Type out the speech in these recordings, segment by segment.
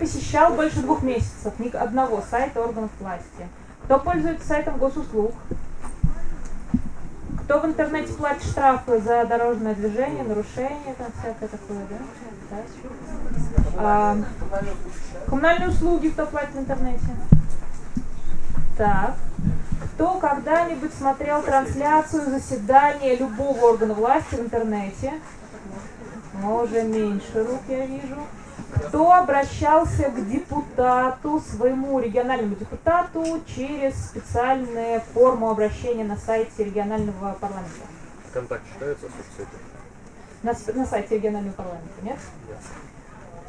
посещал больше 2 месяцев ни одного сайта органов власти? Кто пользуется сайтом госуслуг? Кто в интернете платит штрафы за дорожное движение, нарушение, там всякое такое, да? Коммунальные услуги кто платит в интернете? Так. Кто когда-нибудь смотрел трансляцию заседания любого органа власти в интернете? Уже меньше рук я вижу. Кто обращался к депутату, своему региональному депутату, через специальную форму обращения на сайте регионального парламента? Контакт считается соцсетью? На сайте регионального парламента, нет?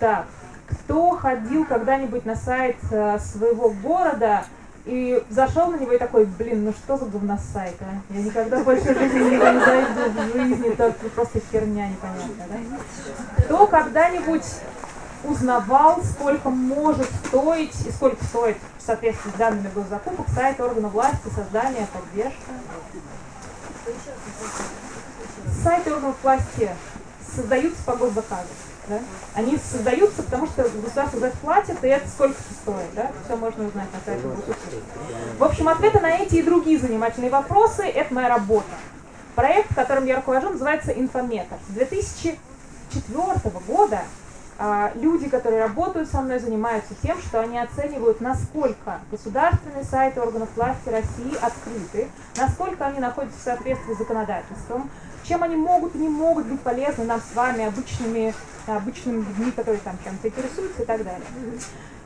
Так. Кто ходил когда-нибудь на сайт своего города и зашел на него и такой, блин, ну что за говносайт, а? Я никогда больше в жизни не зайду в жизни, это просто херня непонятная, да? Кто когда-нибудь узнавал, сколько может стоить и сколько стоит в соответствии с данными госзакупок сайт органа власти, создание, поддержка? Сайты органов власти создаются по госзаказу. Да? Они создаются, потому что государство за это платит, и это сколько-то стоит. Да? Все можно узнать на сайте госуслуг. В общем, ответы на эти и другие занимательные вопросы – это моя работа. Проект, которым я руковожу, называется «Инфометр». С 2004 года люди, которые работают со мной, занимаются тем, что они оценивают, насколько государственные сайты органов власти России открыты, насколько они находятся в соответствии с законодательством, чем они могут и не могут быть полезны нам с вами, обычными людьми, которые там чем-то интересуются и так далее.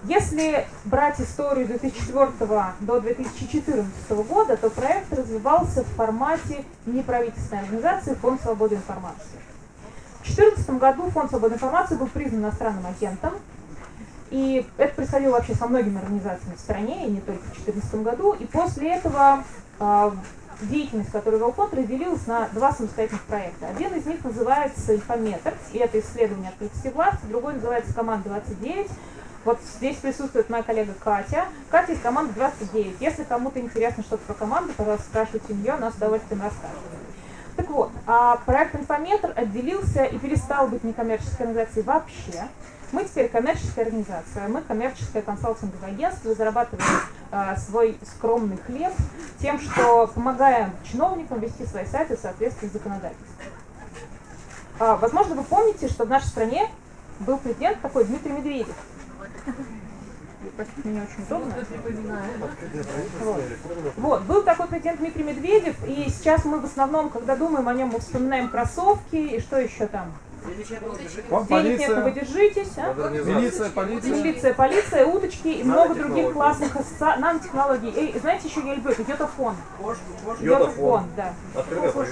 Если брать историю 2004 до 2014 года, то проект развивался в формате неправительственной организации «Фонд свободы информации». В 2014 году Фонд свободы информации был признан иностранным агентом, и это происходило вообще со многими организациями в стране, и не только в 2014 году, и после этого деятельность, которую вел фонд, разделилась на 2 самостоятельных проекта. Один из них называется «Инфометр», и это исследование открытости власти, другой называется «Команда-29». Вот здесь присутствует моя коллега Катя. Катя из команды 29. Если кому-то интересно что-то про команду, пожалуйста, спрашивайте ее, она с удовольствием расскажет. Так вот, проект «Инфометр» отделился и перестал быть некоммерческой организацией вообще. Мы теперь коммерческая организация, мы коммерческое консалтинговое агентство, зарабатываем свой скромный хлеб тем, что помогаем чиновникам вести свои сайты в соответствии с законодательством. Возможно, вы помните, что в нашей стране был президент такой Дмитрий Медведев. Простите, мне очень удобно. Вот, был такой президент Дмитрий Медведев, и сейчас мы в основном, когда думаем о нем, мы вспоминаем кроссовки и что еще там? Денег нет, вы держитесь. Милиция, полиция, уточки и много других классных нанотехнологий. Знаете, еще я люблю это йотафон. Йотафон, да.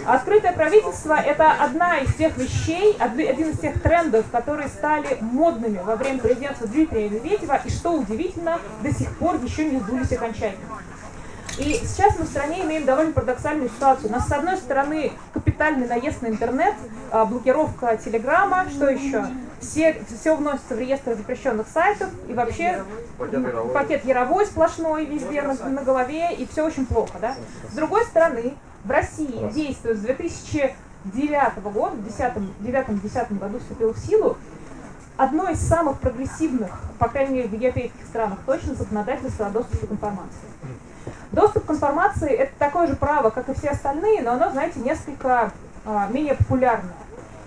Открытое правительство – это одна из тех вещей, один из тех трендов, которые стали модными во время президентства Дмитрия Медведева, и что удивительно, до сих пор еще не сдулись окончательно. И сейчас мы в стране имеем довольно парадоксальную ситуацию. У нас, с одной стороны, капитальный наезд на интернет, блокировка телеграмма, что еще? Все вносится в реестр запрещенных сайтов, и вообще пакет яровой сплошной везде на голове, и все очень плохо. Да? С другой стороны, в России действует с 2009 года, в 2009-2010 году вступил в силу одно из самых прогрессивных, по крайней мере в европейских странах точно, законодательство о доступе к информации. Доступ к информации – это такое же право, как и все остальные, но оно, знаете, несколько менее популярное.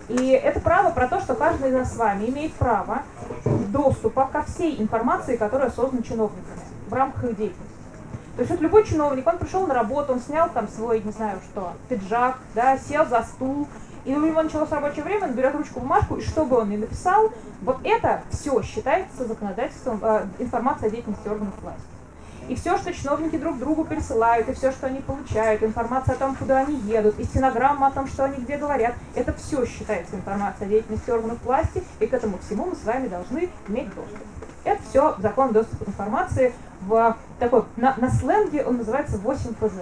И это право про то, что каждый из нас с вами имеет право доступа ко всей информации, которая создана чиновниками в рамках их деятельности. То есть вот любой чиновник, он пришел на работу, он снял там свой, не знаю что, пиджак, да, сел за стул, и у него началось рабочее время, он берет ручку, бумажку, и что бы он ни написал, вот это все считается законодательством, информацией о деятельности органов власти. И все, что чиновники друг другу пересылают, и все, что они получают, информация о том, куда они едут, и стенограмма о том, что они где говорят, это все считается информацией о деятельности органов власти, и к этому всему мы с вами должны иметь доступ. Это все закон доступа к информации, на сленге он называется 8 ФЗ.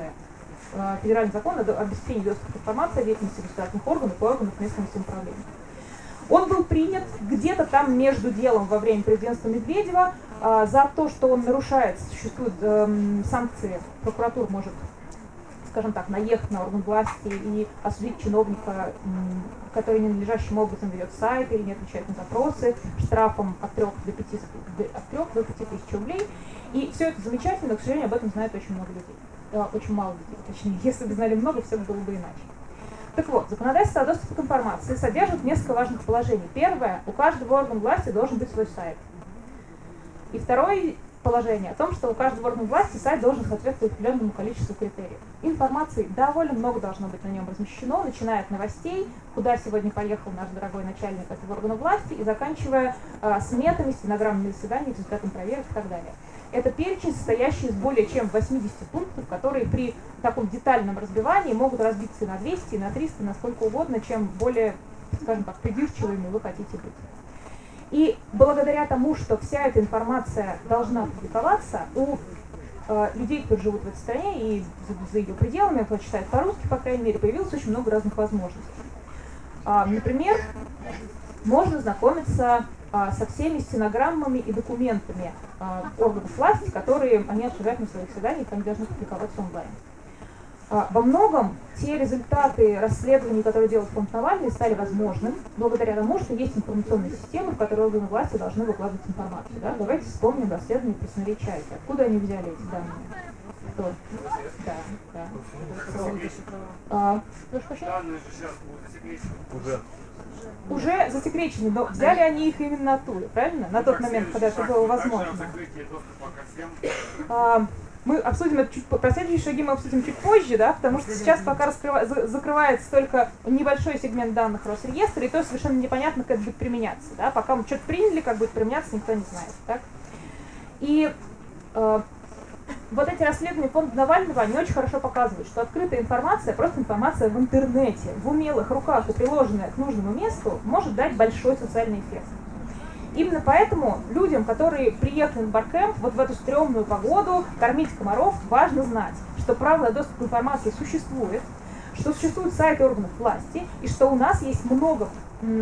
Федеральный закон о обеспечении доступа к информации о деятельности государственных органов и органов местного самоуправления. Он был принят где-то там между делом во время президентства Медведева за то, что он нарушает, существуют санкции, прокуратура может скажем так, наехать на орган власти и осудить чиновника, который ненадлежащим образом ведет сайт или не отвечает на запросы, штрафом от 3 до 5 тысяч рублей. И все это замечательно, но, к сожалению, об этом знает очень много людей. Очень мало людей, точнее. Если бы знали много, все было бы иначе. Так вот, законодательство о доступе к информации содержит несколько важных положений. Первое, у каждого органа власти должен быть свой сайт. И второе положение о том, что у каждого органа власти сайт должен соответствовать определенному количеству критериев. Информации довольно много должно быть на нем размещено, начиная от новостей, куда сегодня поехал наш дорогой начальник этого органа власти, и заканчивая сметами, стенограммами заседаний, результатом проверок и так далее. Это перечень, состоящий из более чем 80 пунктов, которые при таком детальном разбивании могут разбиться на 200, на 300, на сколько угодно, чем более, скажем так, придирчивыми вы хотите быть. И благодаря тому, что вся эта информация должна публиковаться, у людей, которые живут в этой стране и за ее пределами, кто читает по-русски, по крайней мере, появилось очень много разных возможностей. Например, можно знакомиться со всеми стенограммами и документами органов власти, которые они обсуждают на своих заседаниях, они должны публиковаться онлайн. Во многом те результаты расследований, которые делает фонд Навальный, стали возможным благодаря тому, что есть информационные системы, в которые органы власти должны выкладывать информацию. Да? Давайте вспомним расследование при Смолей-Чайке. Откуда они взяли эти данные? Кто? Да, да. Данные же сейчас будут засекречены. Уже засекречены, но взяли они их именно оттуда, правильно? На тот момент, когда это было возможно. Мы обсудим это чуть позже, следующие шаги мы обсудим чуть позже, да, потому что сейчас пока закрывается только небольшой сегмент данных Росреестра, и то совершенно непонятно, как это будет применяться. Да? Пока мы что-то приняли, как будет применяться, никто не знает. Так? И вот эти расследования фонда Навального, они очень хорошо показывают, что открытая информация, просто информация в интернете, в умелых руках и приложенная к нужному месту, может дать большой социальный эффект. Именно поэтому людям, которые приехали на баркэмп вот в эту стрёмную погоду, кормить комаров, важно знать, что право на доступ к информации существует, что существуют сайты органов власти, и что у нас есть много,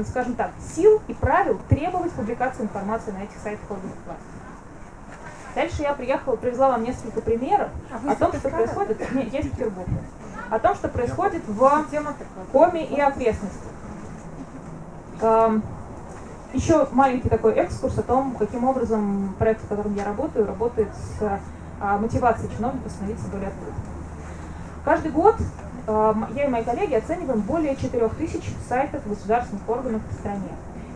скажем так, сил и правил требовать публикации информации на этих сайтах органов власти. Дальше я привезла вам несколько примеров о том, что происходит. Нет, я из Петербурга. О том, что происходит в Коми и окрестностях. Еще маленький такой экскурс о том, каким образом проект, в котором я работаю, работает с мотивацией чиновников становиться более открытым. Каждый год я и мои коллеги оцениваем более 4000 сайтов государственных органов в стране.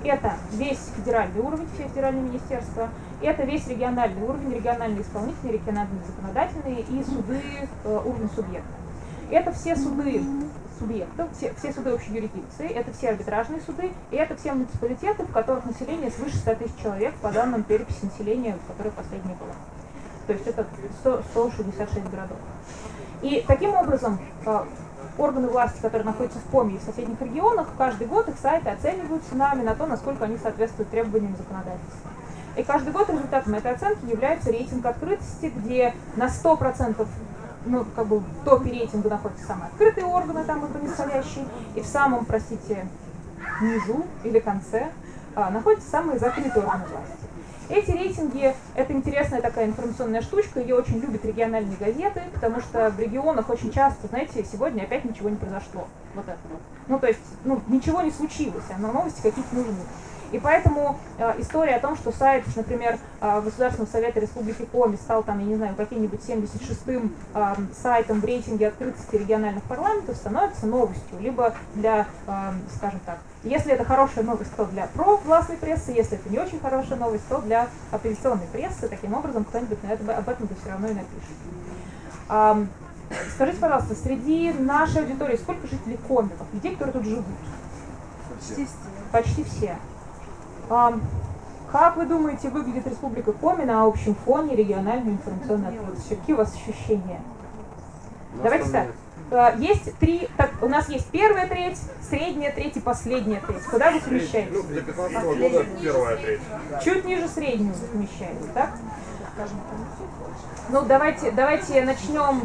Это весь федеральный уровень, все федеральные министерства, это весь региональный уровень, региональные исполнительные, региональные законодательные и суды уровень субъекта. Это все суды субъектов, все суды общей юрисдикции, это все арбитражные суды, и это все муниципалитеты, в которых население свыше 100 тысяч человек по данным переписи населения, в которой последняя была. То есть это 166 городов. И таким образом органы власти, которые находятся в Коми и в соседних регионах, каждый год их сайты оцениваются нами на то, насколько они соответствуют требованиям законодательства. И каждый год результатом этой оценки является рейтинг открытости, где на 100% в топе рейтинга находятся самые открытые органы, там происходящие, и в самом, низу или конце находятся самые закрытые органы власти. Эти рейтинги – это интересная такая информационная штучка, ее очень любят региональные газеты, потому что в регионах очень часто, знаете, сегодня опять ничего не произошло. Вот это вот. То есть, ничего не случилось, но новости какие-то нужны. И поэтому история о том, что сайт, например, Государственного совета Республики Коми стал там, я не знаю, каким-нибудь 76-м сайтом в рейтинге открытости региональных парламентов, становится новостью. Либо для, скажем так, если это хорошая новость, то для провластной прессы, если это не очень хорошая новость, то для оппозиционной прессы. Таким образом, кто-нибудь об этом все равно и напишет. Скажите, пожалуйста, среди нашей аудитории сколько жителей Коми, людей, которые тут живут? Почти все. Как вы думаете, выглядит Республика Коми на общем фоне региональной информационной открытости? Какие у вас ощущения? Давайте так. Есть три, у нас есть первая треть, средняя треть и последняя треть. Куда вы помещаетесь? Для 15 года первая треть. Чуть ниже среднего вы помещаетесь, так? Давайте начнем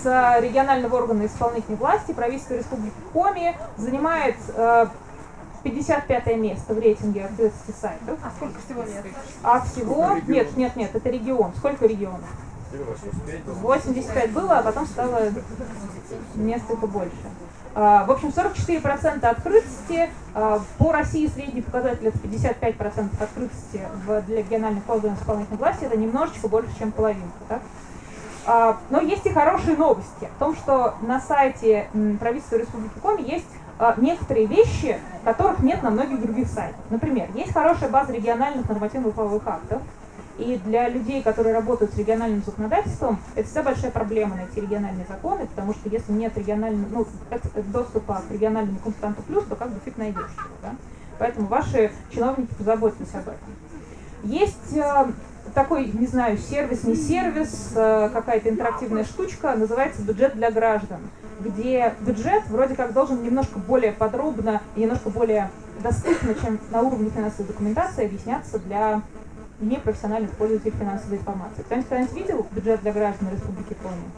с регионального органа исполнительной власти. Правительство Республики Коми занимает 55 место в рейтинге открытости сайтов. А сколько всего мест? Нет, это регион. Сколько регионов? 85 было, а потом стало несколько больше. В общем, 44% открытости. По России средний показатель это 55% открытости для региональных органов исполнительной власти. Это немножечко больше, чем половинка. Так? Но есть и хорошие новости о том, что на сайте правительства Республики Коми есть некоторые вещи, которых нет на многих других сайтах. Например, есть хорошая база региональных нормативно-правовых актов. И для людей, которые работают с региональным законодательством, это всегда большая проблема найти региональные законы, потому что если нет доступа к региональному консультанту плюс, то как бы фиг найдешь его, да? Поэтому ваши чиновники позаботились об этом. Есть такой, не знаю, сервис, не сервис, какая-то интерактивная штучка, называется «Бюджет для граждан», где бюджет вроде как должен немножко более подробно и немножко более доступно, чем на уровне финансовой документации, объясняться для непрофессиональных пользователей финансовой информации. Кто-нибудь видел бюджет для граждан Республики Коми?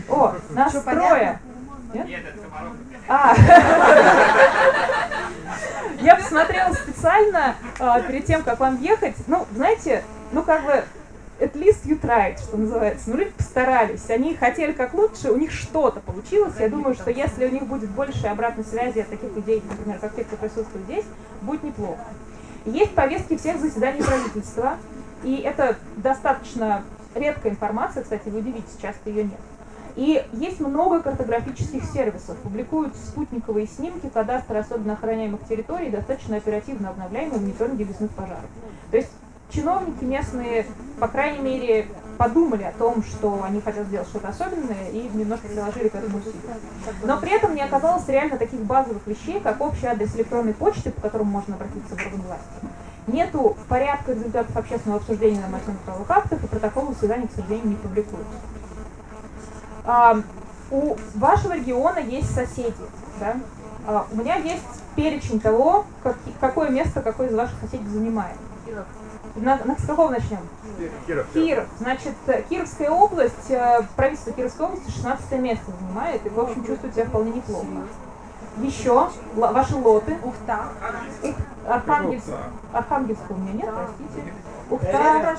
О, нас трое. Нет, это Комаров. Я посмотрела специально перед тем, как вам ехать. Ну, знаете, как бы at least you tried, что называется. Ну, люди постарались. Они хотели как лучше, у них что-то получилось. Я думаю, что если у них будет больше обратной связи от таких людей, например, как те, кто присутствует здесь, будет неплохо. Есть повестки всех заседаний правительства, и это достаточно редкая информация, кстати, вы удивитесь, часто ее нет. И есть много картографических сервисов, публикуют спутниковые снимки кадастра особенно охраняемых территорий, достаточно оперативно обновляемые в мониторинге лесных пожаров. То есть чиновники местные, по крайней мере, подумали о том, что они хотят сделать что-то особенное, и немножко приложили к этому усилия. Но при этом не оказалось реально таких базовых вещей, как общий адрес электронной почты, по которому можно обратиться в орган власти. Нету порядка результатов общественного обсуждения нормативных правовых актов, и протоколы заседаний, к сожалению, не публикуются. У вашего региона есть соседи. Да? У меня есть перечень того, какое место какой из ваших соседей занимает. С какого начнем? Киров. Значит, Кировская область, правительство Кировской области 16 место занимает, и, в общем, чувствует себя вполне неплохо. Еще ваши лоты. Ухта. Архангельска у меня нет, простите. Ухта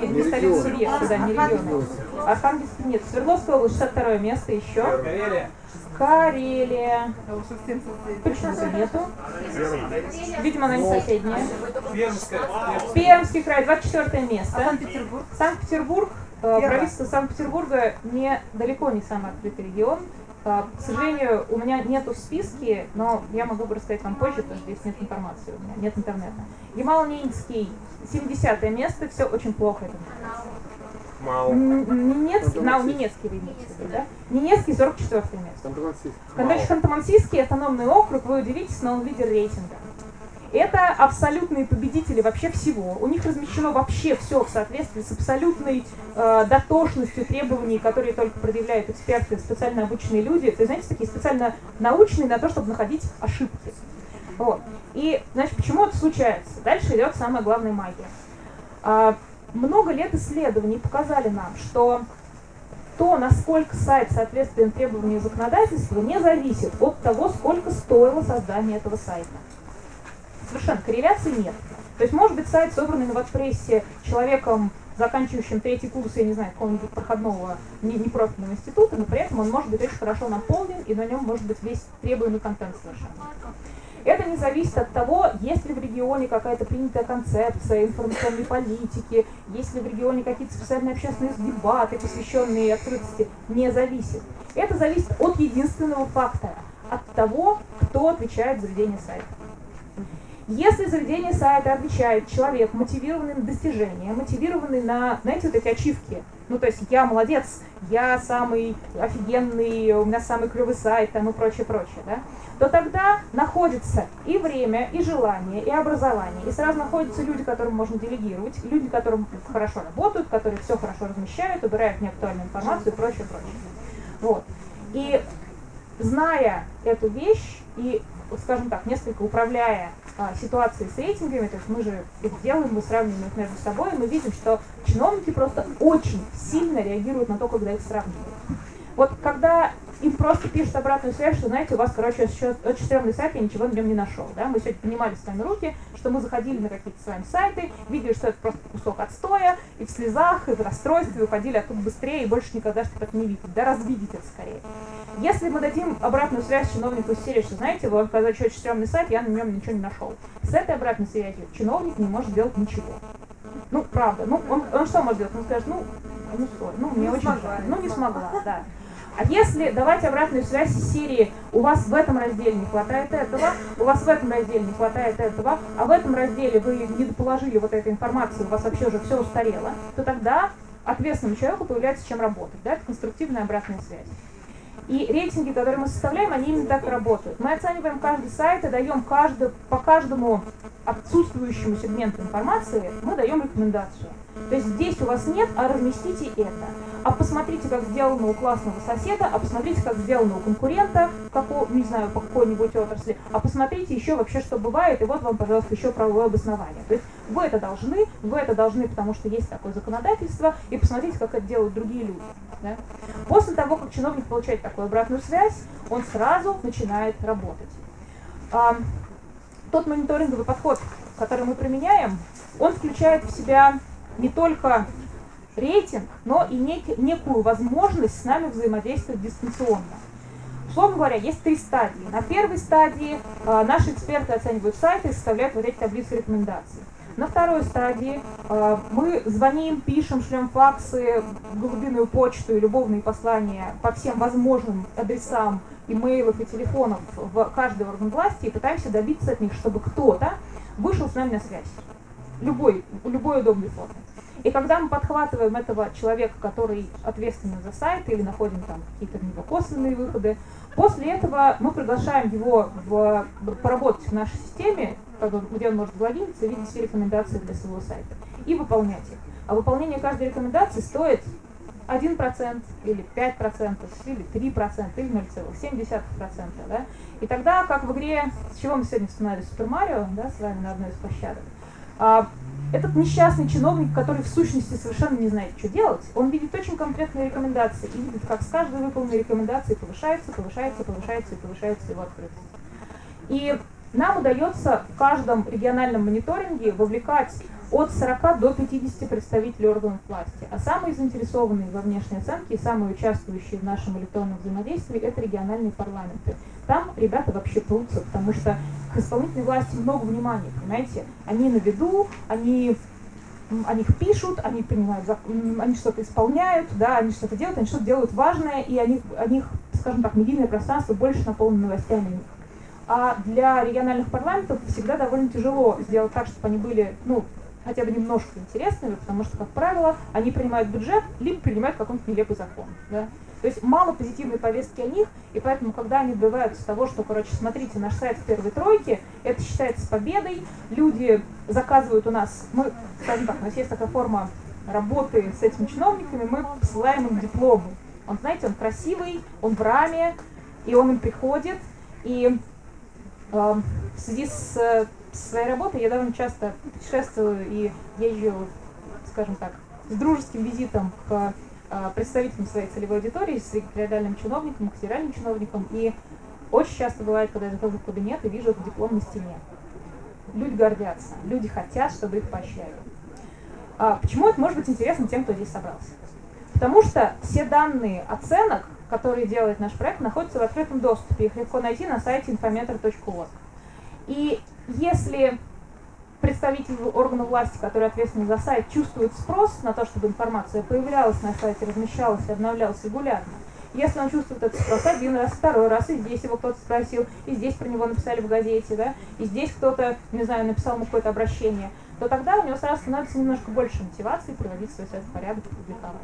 не столица Сибири, да, не регион. Архангельска нет. Свердловская область 62 место еще. Карелия. Почему-то нету. Видимо, она не соседняя. Пермский край, 24 место. Санкт-Петербург. Правительство Санкт-Петербурга далеко не самый открытый регион. К сожалению, у меня нету в списке, но я могу бы рассказать вам позже, потому что здесь нет информации у меня, нет интернета. Ямало-Ненецкий, 70 место, все очень плохо. Ненецкий, Ненецкий вы имеете в виду, да? Ненецкий, 44 место. Ханты-Мансийский автономный округ, вы удивитесь, но он лидер рейтинга. Это абсолютные победители вообще всего. У них размещено вообще все в соответствии с абсолютной дотошностью требований, которые только предъявляют эксперты, специально обученные люди. То есть, знаете, такие специально научные на то, чтобы находить ошибки. Вот. И, значит, почему это случается? Дальше идет самая главная магия. Много лет исследований показали нам, что то, насколько сайт соответствует требованиям законодательства, не зависит от того, сколько стоило создание этого сайта. Совершенно корреляции нет. То есть, может быть, сайт, собранный на WordPress человеком, заканчивающим 3-й курс, я не знаю, какого-нибудь проходного непрофильного института, но при этом он может быть очень хорошо наполнен, и на нем может быть весь требуемый контент совершенно. Это не зависит от того, есть ли в регионе какая-то принятая концепция информационной политики, есть ли в регионе какие-то специальные общественные дебаты, посвященные открытости. Не зависит. Это зависит от единственного фактора, от того, кто отвечает за ведение сайта. Если за ведение сайта отвечает человек, мотивированный на достижения, мотивированный на, знаете, вот эти ачивки, ну то есть я молодец, я самый офигенный, у меня самый клевый сайт, там и прочее, да, то тогда находится и время, и желание, и образование, и сразу находятся люди, которым можно делегировать, люди, которым хорошо работают, которые все хорошо размещают, убирают неактуальную информацию и прочее. Вот. И зная эту вещь и, скажем так, несколько управляя ситуацией с рейтингами, то есть мы же их делаем, мы сравниваем их между собой, и мы видим, что чиновники просто очень сильно реагируют на то, когда их сравнивают. Вот когда им просто пишут обратную связь, что, знаете, у вас, короче, очень стрёмный сайт, я ничего на нем не нашел. Да? Мы сегодня поднимали с вами руки, что мы заходили на какие-то с вами сайты, видели, что это просто кусок отстоя, и в слезах, и в расстройстве, уходили оттуда быстрее, и больше никогда что-то так не видеть. Да, развидеть это скорее. Если мы дадим обратную связь чиновнику из серии, что, знаете, вы сказали, очень стрёмный сайт, я на нем ничего не нашел. С этой обратной связью чиновник не может делать ничего. Ну, правда. Ну, он что может делать? Он скажет, мне очень жаль. Ну, не смогла, да. А если давать обратную связь из серии «у вас в этом разделе не хватает этого, у вас в этом разделе не хватает этого, а в этом разделе вы не доположили вот этой информации, у вас вообще уже все устарело», то тогда ответственному человеку появляется чем работать. Да? Это конструктивная обратная связь. И рейтинги, которые мы составляем, они именно так и работают. Мы оцениваем каждый сайт и даем по каждому отсутствующему сегменту информации, мы даем рекомендацию. То есть здесь у вас нет, а разместите это. А посмотрите, как сделано у классного соседа, а посмотрите, как сделано у конкурента, не знаю, по какой-нибудь отрасли, а посмотрите еще вообще, что бывает, и вот вам, пожалуйста, еще правовое обоснование. То есть вы это должны, потому что есть такое законодательство, и посмотрите, как это делают другие люди. Да? После того, как чиновник получает такую обратную связь, он сразу начинает работать. Тот мониторинговый подход, который мы применяем, он включает в себя не только рейтинг, но и некую возможность с нами взаимодействовать дистанционно. Условно говоря, есть 3 стадии. На первой стадии наши эксперты оценивают сайты и составляют вот эти таблицы рекомендаций. На второй стадии мы звоним, пишем, шлем факсы, голубиную почту и любовные послания по всем возможным адресам, имейлов и телефонов в каждый орган власти и пытаемся добиться от них, чтобы кто-то вышел с нами на связь. Любой удобной форме. И когда мы подхватываем этого человека, который ответственен за сайт, или находим там какие-то в него косвенные выходы, после этого мы приглашаем его поработать в нашей системе, где он может залогиниться и видеть все рекомендации для своего сайта, и выполнять их. А выполнение каждой рекомендации стоит 1%, или 5%, или 3%, или 0,7%. Да? И тогда, как в игре, с чего мы сегодня вспоминали, Супер Марио, да, с вами на одной из площадок, этот несчастный чиновник, который в сущности совершенно не знает, что делать, он видит очень конкретные рекомендации и видит, как с каждой выполненной рекомендацией повышается его открытость. И нам удается в каждом региональном мониторинге вовлекать от 40 до 50 представителей органов власти. А самые заинтересованные во внешней оценке и самые участвующие в нашем электронном взаимодействии – это региональные парламенты. Там ребята вообще прутся, потому что к исполнительной власти много внимания, понимаете? Они на виду, они о них пишут, они принимают, они что-то исполняют, да, они что-то делают важное, и о них, скажем так, медийное пространство больше наполнено новостями. А для региональных парламентов всегда довольно тяжело сделать так, чтобы они были, хотя бы немножко интересными, потому что, как правило, они принимают бюджет, либо принимают какой-нибудь нелепый закон. Да? То есть мало позитивной повестки о них, и поэтому, когда они добиваются того, что, смотрите, наш сайт в первой тройке, это считается победой, люди заказывают у нас, скажем так, у нас есть такая форма работы с этими чиновниками, мы посылаем им дипломы. Он, знаете, он красивый, он в раме, и он им приходит, и в связи с своей работой я довольно часто путешествую и езжу, скажем так, с дружеским визитом к представителям своей целевой аудитории, с региональным чиновникам, к федеральным чиновникам. И очень часто бывает, когда я захожу в кабинет и вижу этот диплом на стене. Люди гордятся, люди хотят, чтобы их поощряли. Почему это может быть интересно тем, кто здесь собрался? Потому что все данные оценок, которые делает наш проект, находятся в открытом доступе. Их легко найти на сайте infometer.org. И если представитель органа власти, который ответственен за сайт, чувствует спрос на то, чтобы информация появлялась на сайте, размещалась и обновлялась регулярно, если он чувствует этот спрос один раз, второй раз, и здесь его кто-то спросил, и здесь про него написали в газете, да, и здесь кто-то, не знаю, написал ему какое-то обращение, то тогда у него сразу становится немножко больше мотивации приводить свой сайт в порядок и публиковать.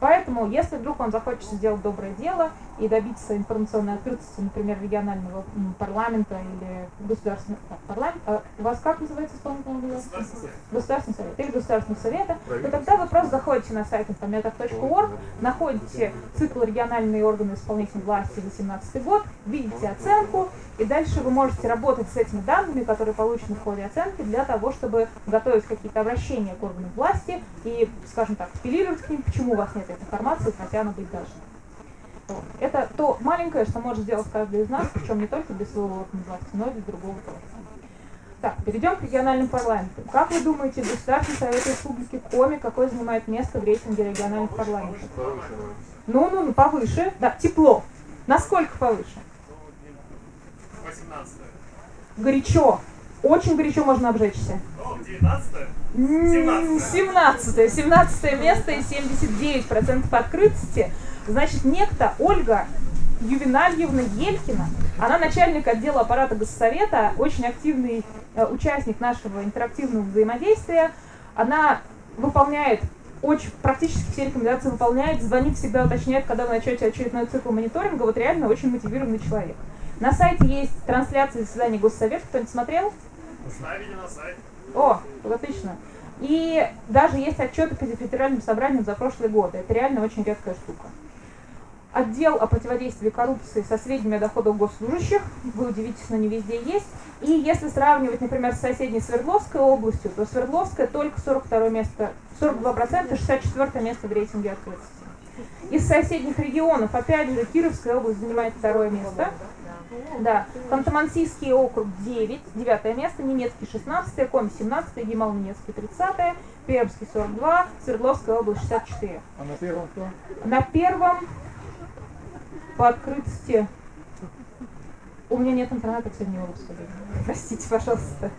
Поэтому, если вдруг вам захочется сделать доброе дело и добиться информационной открытости, например, регионального парламента или государственного парламента, у вас как называется исполнительный власть? Государственный совет или государственного совета, то тогда вы просто заходите на сайт infometer.org, находите цикл региональные органы исполнительной власти 2018 год, видите оценку, и дальше вы можете работать с этими данными, которые получены в ходе оценки, для того, чтобы готовить какие-то обращения к органам власти и, скажем так, апеллировать к ним, почему у вас нет этой информации, хотя она быть должна. Вот. Это то маленькое, что может сделать каждый из нас, причем не только для своего организации, но и для другого тоже. Так, перейдем к региональным парламентам. Как вы думаете, Государственный совет Республики Коми какое занимает место в рейтинге региональных парламентов? Ну, повыше. Да, тепло. Насколько повыше? 18-е. Горячо. Очень горячо можно обжечься. 19-е? 17-е. 17-е место и 79% открытости. Значит, некто Ольга Ювенальевна Елькина, она начальник отдела аппарата Госсовета, очень активный участник нашего интерактивного взаимодействия. Она выполняет практически все рекомендации, выполняет, звонит, всегда уточняет, когда вы начнете очередной цикл мониторинга. Вот реально очень мотивированный человек. На сайте есть трансляция заседаний Госсовета. Кто-нибудь смотрел? Ставили на сайт. О, отлично. И даже есть отчеты по федеральным собраниям за прошлые годы. Это реально очень редкая штука. Отдел о противодействии коррупции со сведениями о доходах госслужащих, вы удивитесь, но не везде есть. И если сравнивать, например, с соседней Свердловской областью, то Свердловская только 42 место, 42%, 64 место в рейтинге открытости. Из соседних регионов, опять же, Кировская область занимает 2 место. Да, Ханты-Мансийский округ 9 место, Ненецкий 16, Коми 17, Ямал-Ненецкий 30, Пермский 42, Свердловская область 64. А на первом кто? На первом по открытости у меня нет интернета, кстати, не могу сказать. Простите, пожалуйста.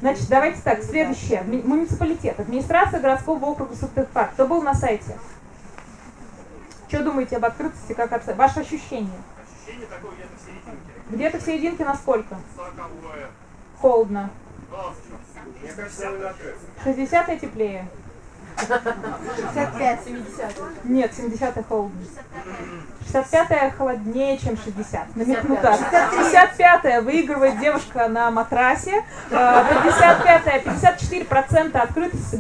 Значит, давайте так, следующее. Муниципалитет. Администрация городского округа Сыктывкар. Кто был на сайте? Что думаете об открытости, как ваше ощущение? Ощущение такое где-то в серединке. Где-то в серединке насколько? 40-е. Холодно. 60-е. 60-е теплее. 65, 70. Нет, 70-е холодно. 65-е холоднее, чем 60. Намекну так. 55-е выигрывает девушка на матрасе. 55-е, 54% открытости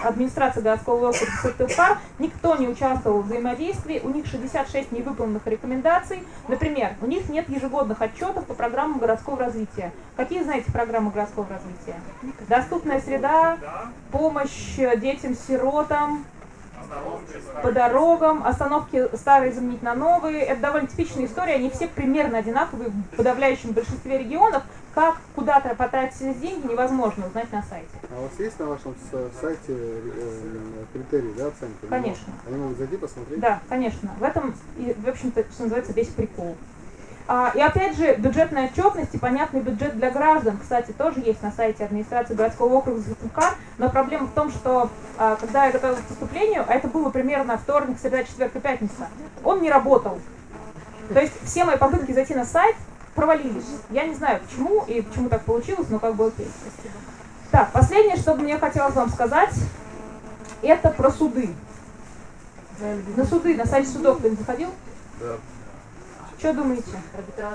администрации городского округа Сыктывкар. Никто не участвовал в взаимодействии. У них 66 невыполненных рекомендаций. Например, у них нет ежегодных отчетов по программам городского развития. Какие знаете программы городского развития? Доступная среда, помощь детям-сиротам, по дорогам, остановки старые заменить на новые. Это довольно типичная история, они все примерно одинаковые в подавляющем большинстве регионов. Как куда-то потратить деньги, невозможно узнать на сайте. А у вас есть на вашем сайте критерии, да, оценки? Конечно. Они могут зайти посмотреть? Да, конечно. В этом, в общем-то, что называется, весь прикол. И опять же, бюджетная отчетность и понятный бюджет для граждан, кстати, тоже есть на сайте администрации городского округа Сыктывкар, но проблема в том, что когда я готовилась к выступлению, а это было примерно вторник, среда, четверг и пятница, он не работал. То есть все мои попытки зайти на сайт провалились. Я не знаю почему и почему так получилось, но как бы окей. Так, последнее, что мне хотелось вам сказать, это про суды. На суды, на сайте судов кто-нибудь заходил? Да. Что думаете? Там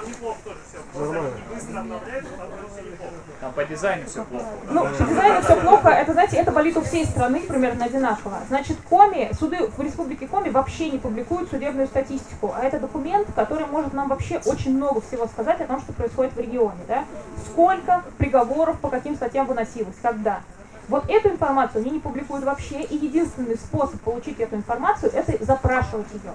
неплохо тоже все. Просто они быстро обновляются, там все неплохо. Там по дизайну все плохо. Ну, по дизайну все плохо. Это, знаете, это болит у всей страны примерно одинаково. Значит, суды в Республике Коми вообще не публикуют судебную статистику, а это документ, который может нам вообще очень много всего сказать о том, что происходит в регионе. Да? Сколько приговоров по каким статьям выносилось, когда. Вот эту информацию они не публикуют вообще, и единственный способ получить эту информацию – это запрашивать ее.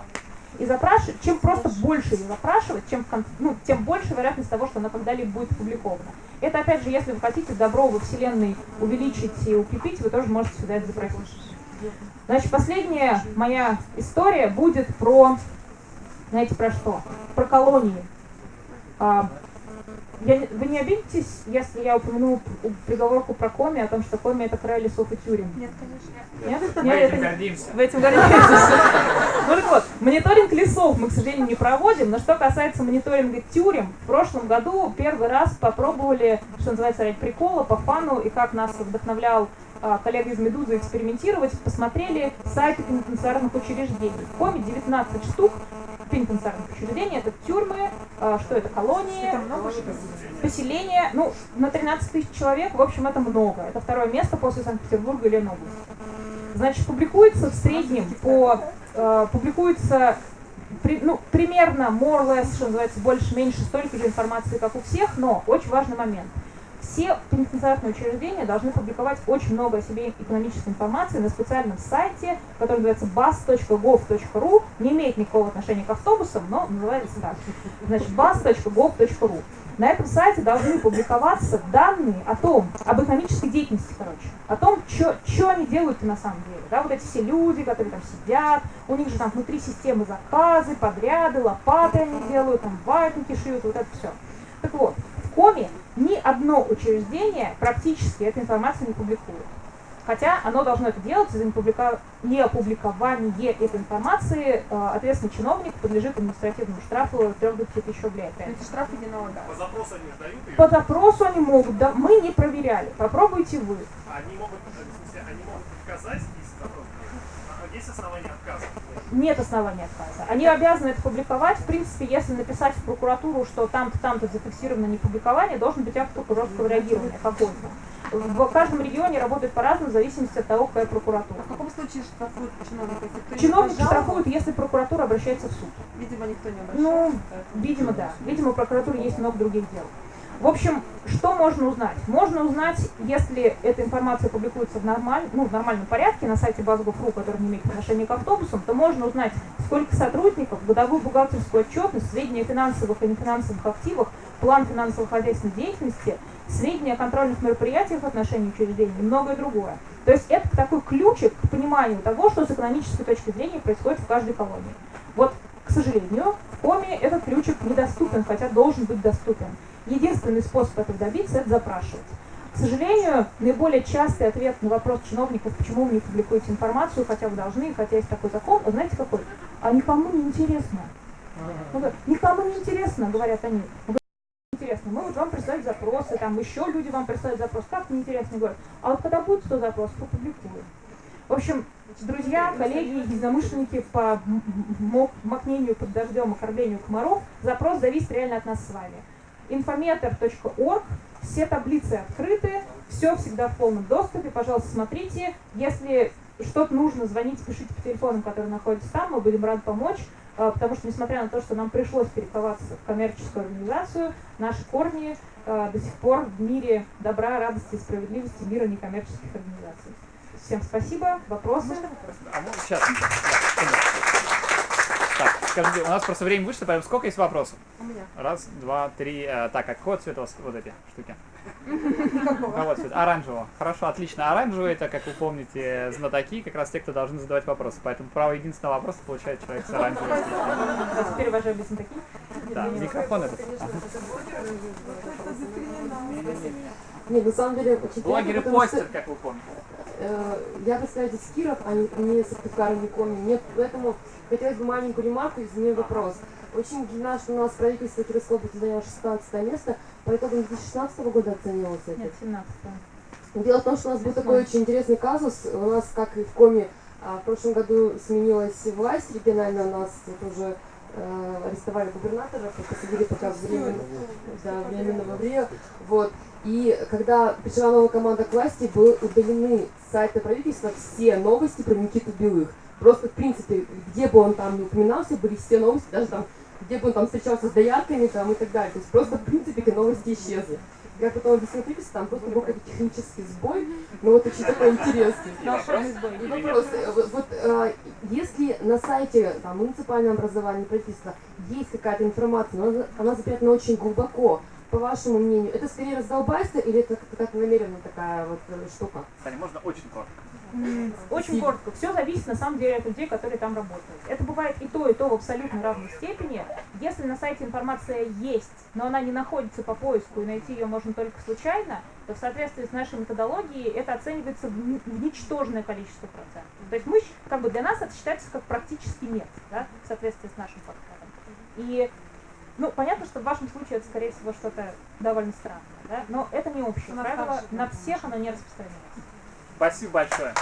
И запрашивать, чем просто больше ее запрашивать, тем больше вероятность того, что она когда-либо будет опубликована. Это, опять же, если вы хотите добро во Вселенной увеличить и укрепить, вы тоже можете сюда это запросить. Значит, последняя моя история будет про, знаете, про что? Про колонии. Вы не обидитесь, если я упомяну приговорку про Коми, о том, что Коми — это край лесов и тюрем? Нет, конечно. Нет? Мы этим гордимся. Вы этим гордитесь. Ну так вот, мониторинг лесов мы, к сожалению, не проводим, но что касается мониторинга тюрем, в прошлом году первый раз попробовали, что называется, ради прикола, по фану, и как нас вдохновлял коллега из «Медузы» экспериментировать, посмотрели сайты пенитенциарных учреждений. В Коми 19 штук пенитенциарных учреждений, это тюрьмы, что это, колонии, поселения, на 13 тысяч человек, в общем, это много. Это второе место после Санкт-Петербурга и Ленобласти. Значит, публикуется в среднем примерно, more or less, что называется, больше-меньше столько же информации, как у всех, но очень важный момент. все пенитенциарные учреждения должны публиковать очень много о себе экономической информации на специальном сайте, который называется bus.gov.ru, не имеет никакого отношения к автобусам, но называется так. Значит, bus.gov.ru. На этом сайте должны публиковаться данные об экономической деятельности, о том, что они делают на самом деле. Да, вот эти все люди, которые там сидят, у них же там внутри системы заказы, подряды, лопаты они делают, там ватники шьют, вот это все. Так вот, в Коми ни одно учреждение практически эту информацию не публикует. Хотя оно должно это делать, за неопубликование этой информации ответственный чиновник подлежит административному штрафу 3 до 5 тысяч рублей. Эти штрафы не налагаются. По запросу они сдают ее? По запросу они могут, да, мы не проверяли, попробуйте вы. Они могут отказать, если запрос нет. Есть основания отказа? Нет основания отказа. Они обязаны это публиковать. В принципе, если написать в прокуратуру, что там-то, там-то зафиксировано непубликование, должен быть акт прокурорского реагирования какой-то. В каждом регионе работает по-разному, в зависимости от того, какая прокуратура. А в каком случае штрафуют чиновника? Чиновники штрафуют, если прокуратура обращается в суд. Видимо, никто не обращается. Ну, видимо, да. Видимо, у прокуратуры есть много других дел. В общем, что можно узнать? Можно узнать, если эта информация публикуется в нормальном порядке на сайте bus.gov.ru, который не имеет отношения к автобусам, то можно узнать, сколько сотрудников, годовую бухгалтерскую отчетность, сведения о финансовых и нефинансовых активах, план финансово-хозяйственной деятельности, сведения о контрольных мероприятиях в отношении учреждений и многое другое. То есть это такой ключик к пониманию того, что с экономической точки зрения происходит в каждой колонии. Вот, к сожалению, в Коми этот ключик недоступен, хотя должен быть доступен. Единственный способ этого добиться – это запрашивать. К сожалению, наиболее частый ответ на вопрос чиновников, почему вы не публикуете информацию, хотя вы должны, хотя есть такой закон, вы знаете какой? А никому не интересно. Никому не интересно, говорят они. Интересно, мы вот вам присылаем запросы, там еще люди вам присылают запрос, как неинтересно, говорят. А вот когда будет 100 запросов, опубликуем. В общем, друзья, коллеги, единомышленники по макнению под дождем и кормлению комаров, запрос зависит реально от нас с вами. Infometer.org, все таблицы открыты, все всегда в полном доступе, пожалуйста, смотрите. Если что-то нужно, звоните, пишите по телефонам, которые находятся там, мы будем рады помочь, потому что, несмотря на то, что нам пришлось перековаться в коммерческую организацию, наши корни до сих пор в мире добра, радости, справедливости, мира некоммерческих организаций. Всем спасибо. Вопросы? Сейчас. Так, скажите, у нас просто время вышло, поэтому сколько есть вопросов? У меня. Раз, два, три. Так, а какого цвета у вас вот эти штуки? Какого цвета? Оранжевого. Хорошо, отлично. Оранжевый, это, как вы помните, знатоки, как раз те, кто должны задавать вопросы. Поэтому право единственного вопроса получает человек с оранжевым. А теперь, уважаемые знатоки. Да, микрофон этот. Нет, на самом деле очень Блогеры приятно, потому постят, как вы помните. я представитель из Киров, а не Сыктывкара, не Коми. Мне поэтому хотелось бы маленькую ремарку и задать вопрос. Очень удивлена, что у нас правительство Кировской области заняло 16 место, по итогам 2016 года оценивалось это. Нет, 17. Дело в том, что у нас был такой очень интересный казус. У нас, как и в Коми, в прошлом году сменилась власть региональная, у нас уже арестовали губернатора, посадили пока временно в Рио. Вот. И когда пришла новая команда к власти, были удалены с сайта правительства все новости про Никиту Белых. Просто, в принципе, где бы он там не упоминался, были все новости, даже там, где бы он там встречался с доярками там, и так далее. То есть просто, в принципе, новости исчезли. Я потом объяснил правительству, там просто был какой-то технический сбой, но вот очень такой интересный. И вопрос, если на сайте там, муниципального образования, правительства есть какая-то информация, но она запрятана очень глубоко, по вашему мнению, это скорее раздолбайство или это как намеренно такая вот штука? Кстати, можно очень коротко. Очень коротко. Все зависит на самом деле от людей, которые там работают. Это бывает и то в абсолютно равной степени. Если на сайте информация есть, но она не находится по поиску и найти ее можно только случайно, то в соответствии с нашей методологией это оценивается в ничтожное количество процентов. То есть мы, как бы для нас это считается как практически нет, да, в соответствии с нашим подходом. И понятно, что в вашем случае это, скорее всего, что-то довольно странное, да? Но это не общее правило, на всех оно не распространяется. Спасибо большое.